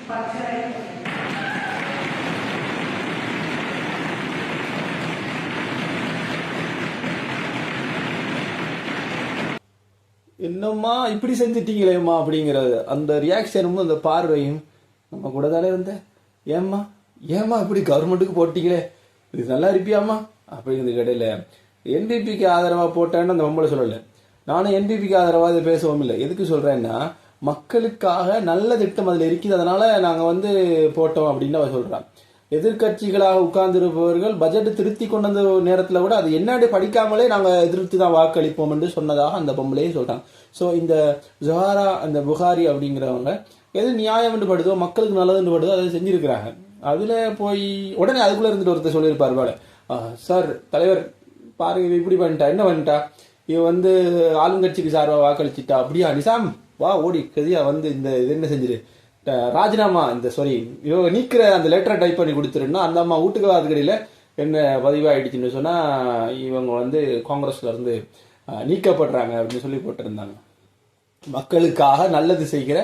என்னம்மா இப்படி செஞ்சிட்டீங்களேம்மா அப்படிங்கிறது அந்த ரியாக்ஷனும் அந்த பார்வையும் நம்ம கூட தானே இருந்தேன். ஏம்மா ஏம்மா இப்படி கவர்மெண்ட்டுக்கு போட்டீங்களே, இது நல்லா இருப்பியாம்மா அப்படிங்கிறது கடையில் என்பிபிக்கு ஆதரவாக போட்டேன்னு அந்த பொம்பளை சொல்லலை. நானும் என்பிபிக்கு ஆதரவாக இது பேசவும் இல்லை. எதுக்கு சொல்கிறேன்னா, மக்களுக்காக நல்ல திட்டம் அதில் இருக்குது, அதனால நாங்கள் போட்டோம் அப்படின்னு அவ சொல்கிறான். எதிர்கட்சிகளாக உட்கார்ந்திருப்பவர்கள் பட்ஜெட் திருத்தி கொண்டு வந்த நேரத்தில் கூட அது என்னடி படிக்காமலே நாங்கள் எதிர்த்து தான் வாக்களிப்போம் என்று சொன்னதாக அந்த பொம்பளையே சொல்கிறாங்க. ஸோ இந்த ஜொஹாரா அந்த புகாரி அப்படிங்கிறவங்க எது நியாயம் என்று படுதோ, மக்களுக்கு நல்லதுன்னு படுதோ அதை செஞ்சிருக்கிறாங்க. அதில் போய் உடனே அதுக்குள்ளே இருந்துட்டு ஒருத்தர் சொல்லியிருப்பார் போல, சார் தலைவர் பாருங்க இப்படி பண்ணிட்டா, என்ன பண்ணிட்டா, இவன் ஆளுங்கட்சிக்கு சார்பாக வாக்களிச்சிட்டா, அப்படியா நிசாம் வா ஓடி கதியா இந்த இது என்ன செஞ்சிரு ராஜினாமா இவங்க நீக்கிற அந்த லெட்டரை டைப் பண்ணி கொடுத்துருன்னா அந்த அம்மா வீட்டுக்கு வாரதுக்கடியில் என்ன பதிவாயிடுச்சுன்னு சொன்னால் இவங்க காங்கிரஸ்ல இருந்து நீக்கப்படுறாங்க அப்படின்னு சொல்லி போட்டிருந்தாங்க. மக்களுக்காக நல்லது செய்கிற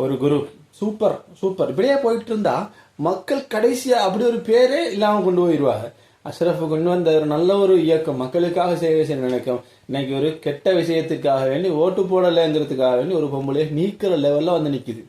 ஒரு குரூப். Super super. இப்படியே போயிட்டு இருந்தா மக்கள் கடைசியா அப்படி ஒரு பேரே இல்லாமல் கொண்டு போயிடுவாங்க. அஷ்ரஃப் கொண்டு வந்த ஒரு நல்ல ஒரு இயக்கம், மக்களுக்காக சேவை செய்ய நினைக்கும். இன்னைக்கு ஒரு கெட்ட விஷயத்துக்காக வேண்டி ஓட்டு போடலைங்கிறதுக்காக வேண்டி ஒரு பொம்பளை நீக்கிற லெவல்ல நிக்குது.